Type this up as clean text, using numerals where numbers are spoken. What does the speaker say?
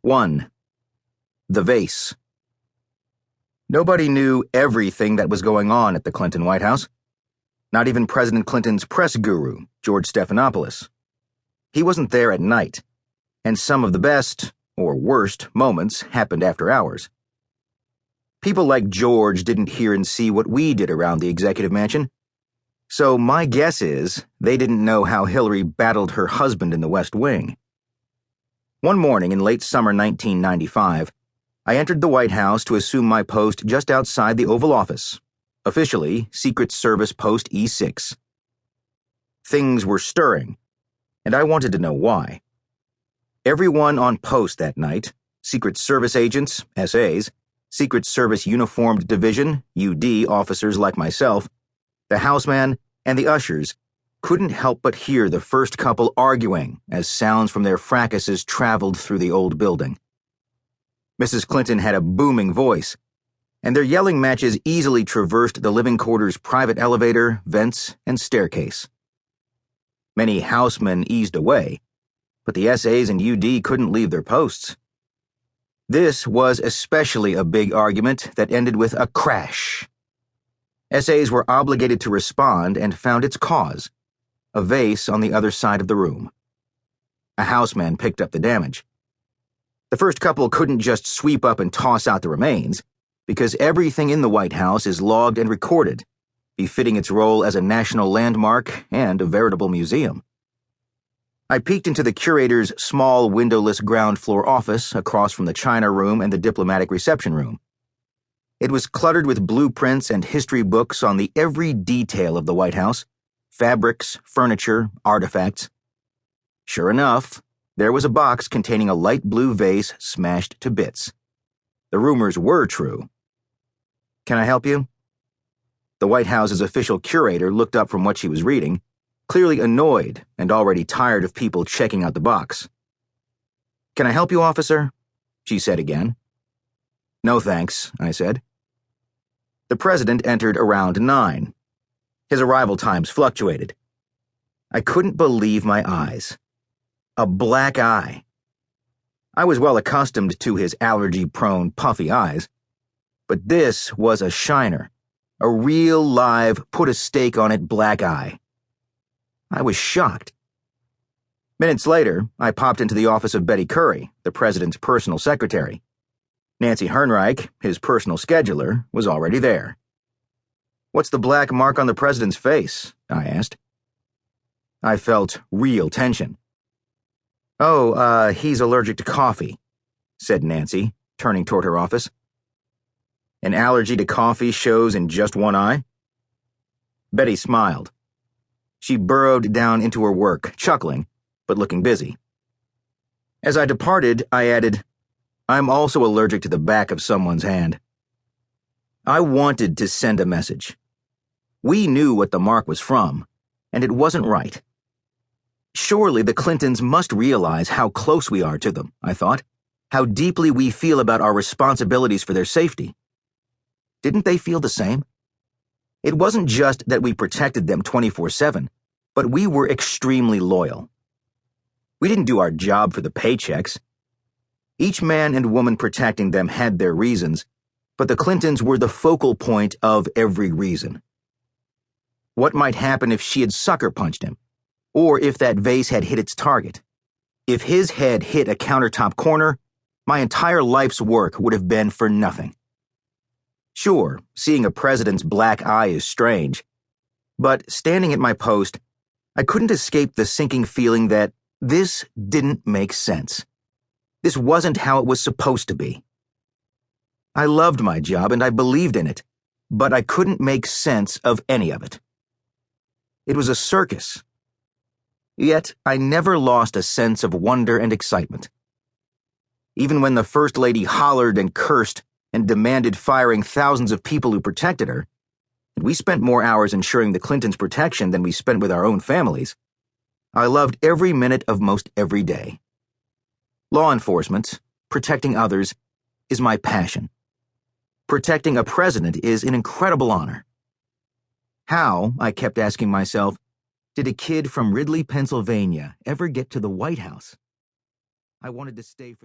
1. The Vase. Nobody knew everything that was going on at the Clinton White House. Not even President Clinton's press guru, George Stephanopoulos. He wasn't there at night, and some of the best, or worst, moments happened after hours. People like George didn't hear and see what we did around the executive mansion, so my guess is they didn't know how Hillary battled her husband in the West Wing. One morning in late summer 1995, I entered the White House to assume my post just outside the Oval Office, officially Secret Service Post E6. Things were stirring, and I wanted to know why. Everyone on post that night, Secret Service agents, SAs, Secret Service Uniformed Division, UD officers like myself, the houseman, and the ushers, couldn't help but hear the first couple arguing as sounds from their fracases traveled through the old building. Mrs. Clinton had a booming voice, and their yelling matches easily traversed the living quarters' private elevator, vents, and staircase. Many housemen eased away, but the SAs and UD couldn't leave their posts. This was especially a big argument that ended with a crash. SAs were obligated to respond and found its cause, a vase on the other side of the room. A houseman picked up the damage. The first couple couldn't just sweep up and toss out the remains, because everything in the White House is logged and recorded, befitting its role as a national landmark and a veritable museum. I peeked into the curator's small windowless ground floor office across from the China room and the diplomatic reception room. It was cluttered with blueprints and history books on the every detail of the White House, fabrics, furniture, artifacts. Sure enough, there was a box containing a light blue vase smashed to bits. The rumors were true. "Can I help you?" The White House's official curator looked up from what she was reading, clearly annoyed and already tired of people checking out the box. "Can I help you, officer?" she said again. "No thanks," I said. The president entered around 9. His arrival times fluctuated. I couldn't believe my eyes. A black eye. I was well accustomed to his allergy-prone, puffy eyes, but this was a shiner, a real live, put-a-stake-on-it black eye. I was shocked. Minutes later, I popped into the office of Betty Curry, the president's personal secretary. Nancy Hernreich, his personal scheduler, was already there. "What's the black mark on the president's face?" I asked. I felt real tension. "Oh, he's allergic to coffee," said Nancy, turning toward her office. "An allergy to coffee shows in just one eye?" Betty smiled. She burrowed down into her work, chuckling, but looking busy. As I departed, I added, "I'm also allergic to the back of someone's hand." I wanted to send a message. We knew what the mark was from, and it wasn't right. Surely the Clintons must realize how close we are to them, I thought, how deeply we feel about our responsibilities for their safety. Didn't they feel the same? It wasn't just that we protected them 24/7, but we were extremely loyal. We didn't do our job for the paychecks. Each man and woman protecting them had their reasons, but the Clintons were the focal point of every reason. What might happen if she had sucker punched him? Or if that vase had hit its target? If his head hit a countertop corner, my entire life's work would have been for nothing. Sure, seeing a president's black eye is strange, but standing at my post, I couldn't escape the sinking feeling that this didn't make sense. This wasn't how it was supposed to be. I loved my job and I believed in it, but I couldn't make sense of any of it. It was a circus. Yet I never lost a sense of wonder and excitement. Even when the First Lady hollered and cursed and demanded firing thousands of people who protected her, and we spent more hours ensuring the Clintons' protection than we spent with our own families, I loved every minute of most every day. Law enforcement, protecting others, is my passion. Protecting a president is an incredible honor. How, I kept asking myself, did a kid from Ridley, Pennsylvania ever get to the White House? I wanted to stay for the